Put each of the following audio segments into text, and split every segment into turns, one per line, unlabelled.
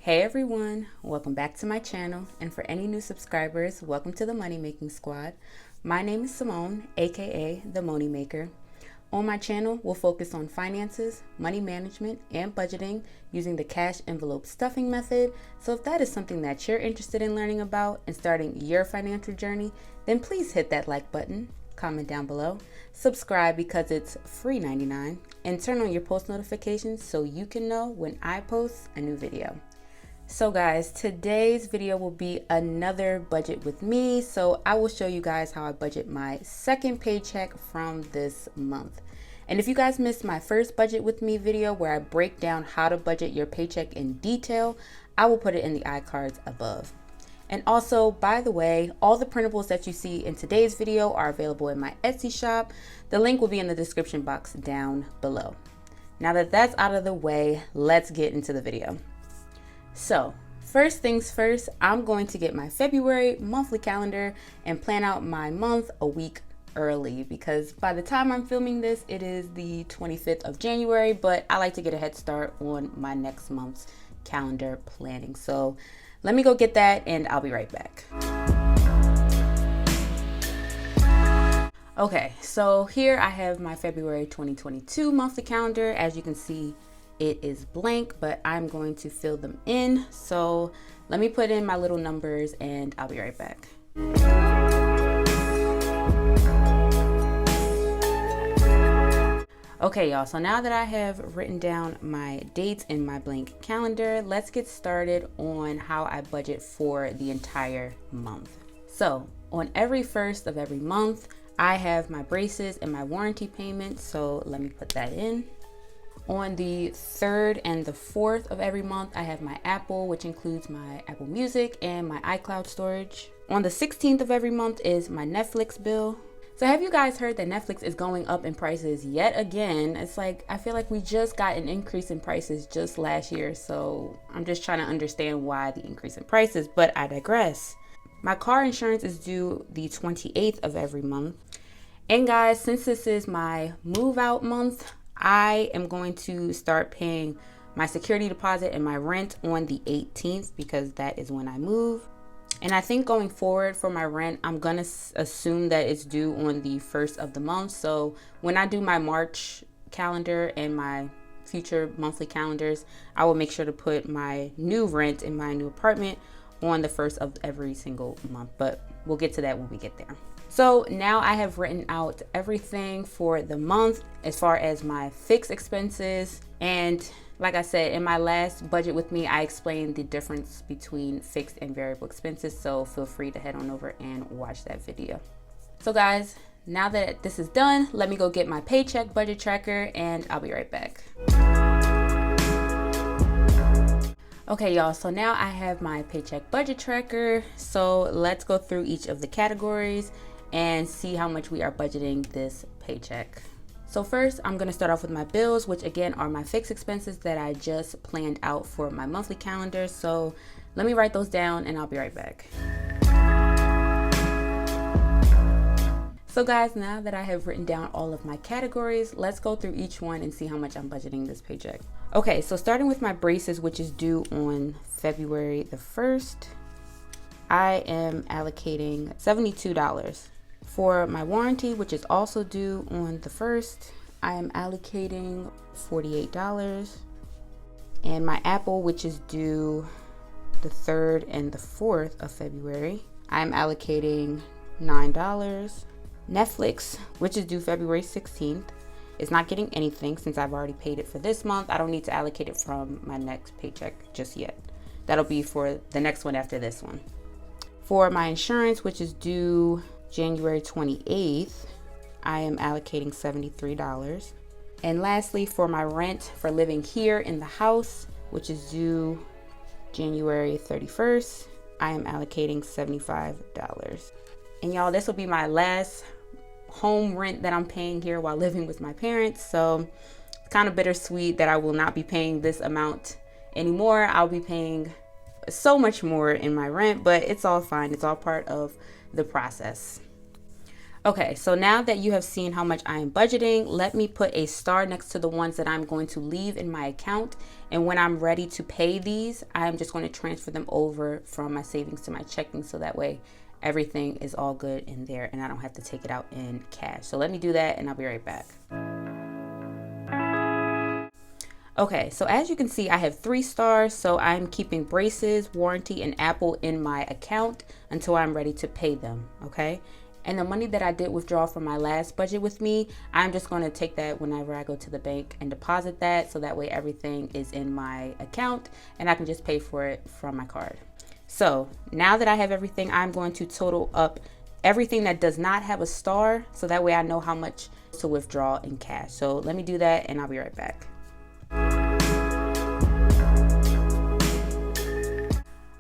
Hey everyone, welcome back to my channel, and for any new subscribers, welcome to the Money Making Squad. My name is Simone, aka the Money Maker. On my channel, we'll focus on finances, money management, and budgeting using the cash envelope stuffing method. So if that is something that you're interested in learning about and starting your financial journey, then please hit that like button, comment down below, subscribe because it's free 99, and turn on your post notifications so you can know when I post a new video. So guys, today's video will be another budget with me. So I will show you guys how I budget my second paycheck from this month. And if you guys missed my first budget with me video where I break down how to budget your paycheck in detail, I will put it in the iCards above. And also, by the way, all the printables that you see in today's video are available in my Etsy shop. The link will be in the description box down below. Now that that's out of the way, let's get into the video. So first things first, I'm going to get my February monthly calendar and plan out my month a week early because by the time I'm filming this, it is the 25th of January, but I like to get a head start on my next month's calendar planning. So let me go get that and I'll be right back. Okay, so here I have my February 2022 monthly calendar. As you can see, it is blank, but I'm going to fill them in. So let me put in my little numbers and I'll be right back. Okay, y'all, so now that I have written down my dates in my blank calendar, let's get started on how I budget for the entire month. So on every first of every month, I have my braces and my warranty payment. So let me put that in. On the 3rd and the 4th of every month, I have my Apple, which includes my Apple Music and my iCloud storage. On the 16th of every month is my Netflix bill. So have you guys heard that Netflix is going up in prices yet again? It's like, I feel like we just got an increase in prices just last year. So I'm just trying to understand why the increase in prices, but I digress. My car insurance is due the 28th of every month. And guys, since this is my move out month, I am going to start paying my security deposit and my rent on the 18th because that is when I move. And I think going forward for my rent, I'm going to assume that it's due on the 1st of the month. So when I do my March calendar and my future monthly calendars, I will make sure to put my new rent in my new apartment on the 1st of every single month. But we'll get to that when we get there. So now I have written out everything for the month as far as my fixed expenses. And like I said, in my last budget with me, I explained the difference between fixed and variable expenses. So feel free to head on over and watch that video. So guys, now that this is done, let me go get my Paycheck Budget Tracker and I'll be right back. Okay, y'all, so now I have my Paycheck Budget Tracker. So let's go through each of the categories and see how much we are budgeting this paycheck. So first, I'm gonna start off with my bills, which again are my fixed expenses that I just planned out for my monthly calendar. So let me write those down and I'll be right back. So guys, now that I have written down all of my categories, let's go through each one and see how much I'm budgeting this paycheck. Okay, so starting with my braces, which is due on February the 1st, I am allocating $72. For my warranty, which is also due on the 1st, I am allocating $48. And my Apple, which is due the 3rd and the 4th of February, I am allocating $9. Netflix, which is due February 16th, is not getting anything since I've already paid it for this month. I don't need to allocate it from my next paycheck just yet. That'll be for the next one after this one. For my insurance, which is due January 28th, I am allocating $73. And lastly, for my rent for living here in the house, which is due January 31st, I am allocating $75. And y'all, this will be my last home rent that I'm paying here while living with my parents. So it's kind of bittersweet that I will not be paying this amount anymore. I'll be paying so much more in my rent, but it's all fine. It's all part of the process. Okay, so now that you have seen how much I am budgeting, let me put a star next to the ones that I'm going to leave in my account. And when I'm ready to pay these, I'm just going to transfer them over from my savings to my checking, so that way everything is all good in there and I don't have to take it out in cash. So let me do that and I'll be right back. Okay, so as you can see, I have 3 stars, so I'm keeping braces, warranty, and Apple in my account until I'm ready to pay them, okay? And the money that I did withdraw from my last budget with me, I'm just going to take that whenever I go to the bank and deposit that, so that way everything is in my account and I can just pay for it from my card. So now that I have everything, I'm going to total up everything that does not have a star, so that way I know how much to withdraw in cash. So let me do that and I'll be right back.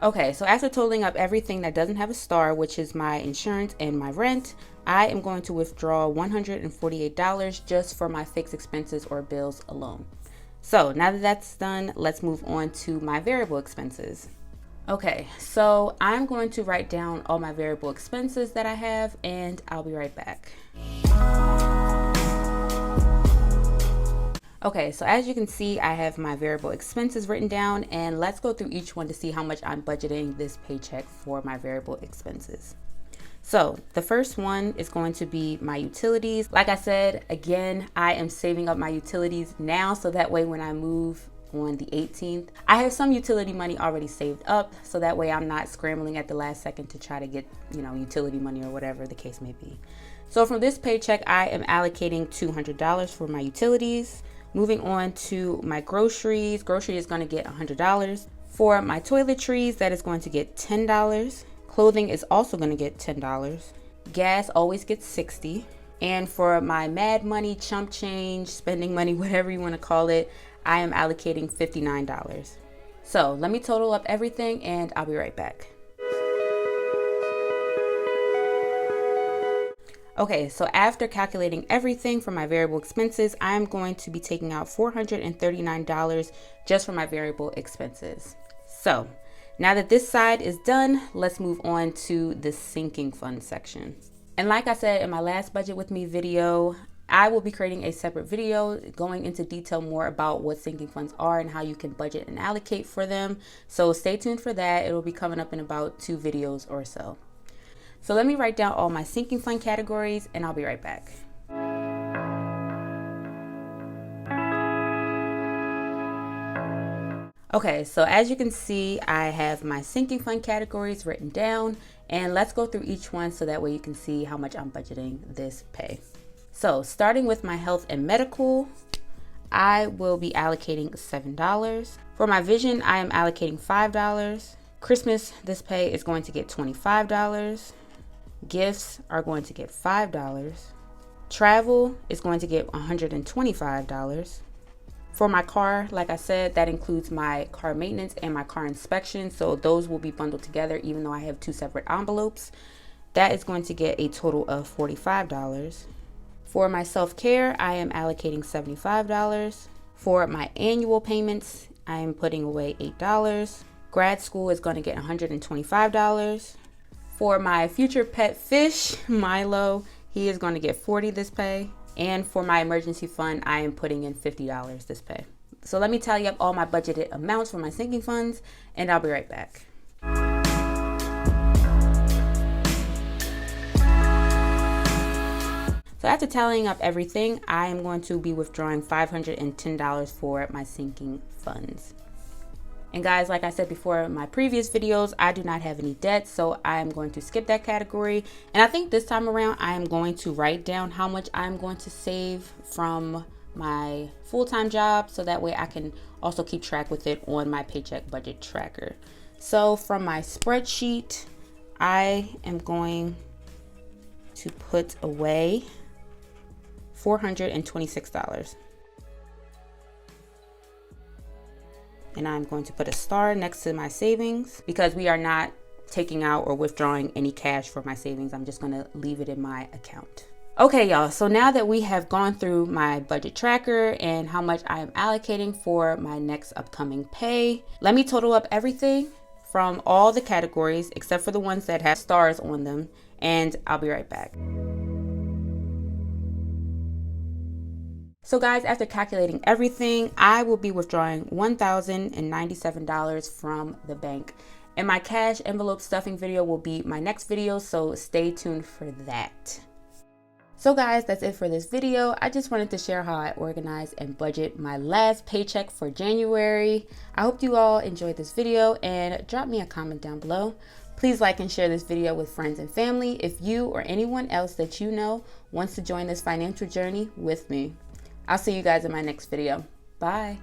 Okay, so after totaling up everything that doesn't have a star, which is my insurance and my rent, I am going to withdraw $148 just for my fixed expenses or bills alone. So now that that's done, let's move on to my variable expenses. Okay, so I'm going to write down all my variable expenses that I have and I'll be right back. Okay, so as you can see, I have my variable expenses written down, and let's go through each one to see how much I'm budgeting this paycheck for my variable expenses. So the first one is going to be my utilities. Like I said, again, I am saving up my utilities now, so that way when I move on the 18th, I have some utility money already saved up, so that way I'm not scrambling at the last second to try to get, utility money or whatever the case may be. So from this paycheck, I am allocating $200 for my utilities. Moving on to my groceries. Grocery is going to get $100. For my toiletries, that is going to get $10. Clothing is also going to get $10. Gas always gets $60. And for my mad money, chump change, spending money, whatever you want to call it, I am allocating $59. So let me total up everything and I'll be right back. Okay, so after calculating everything for my variable expenses, I'm going to be taking out $439 just for my variable expenses. So now that this side is done, let's move on to the sinking fund section. And like I said in my last budget with me video, I will be creating a separate video going into detail more about what sinking funds are and how you can budget and allocate for them. So stay tuned for that. It will be coming up in about 2 videos or so. So let me write down all my sinking fund categories and I'll be right back. Okay, so as you can see, I have my sinking fund categories written down, and let's go through each one so that way you can see how much I'm budgeting this pay. So starting with my health and medical, I will be allocating $7. For my vision, I am allocating $5. Christmas, this pay is going to get $25. Gifts are going to get $5. Travel is going to get $125. For my car, like I said, that includes my car maintenance and my car inspection. So those will be bundled together, even though I have 2 separate envelopes. That is going to get a total of $45. For my self-care, I am allocating $75. For my annual payments, I am putting away $8. Grad school is going to get $125. For my future pet fish, Milo, he is going to get $40 this pay. And for my emergency fund, I am putting in $50 this pay. So let me tally up all my budgeted amounts for my sinking funds, and I'll be right back. So after tallying up everything, I am going to be withdrawing $510 for my sinking funds. And guys, like I said before in my previous videos, I do not have any debt, so I am going to skip that category. And I think this time around, I am going to write down how much I'm going to save from my full-time job, so that way I can also keep track with it on my Paycheck Budget Tracker. So from my spreadsheet, I am going to put away $426. And I'm going to put a star next to my savings because we are not taking out or withdrawing any cash from my savings. I'm just going to leave it in my account. Okay, y'all. So now that we have gone through my budget tracker and how much I am allocating for my next upcoming pay, let me total up everything from all the categories except for the ones that have stars on them, and I'll be right back. So guys, after calculating everything, I will be withdrawing $1,097 from the bank. And my cash envelope stuffing video will be my next video, so stay tuned for that. So guys, that's it for this video. I just wanted to share how I organize and budget my last paycheck for January. I hope you all enjoyed this video, and drop me a comment down below. Please like and share this video with friends and family if you or anyone else that you know wants to join this financial journey with me. I'll see you guys in my next video. Bye.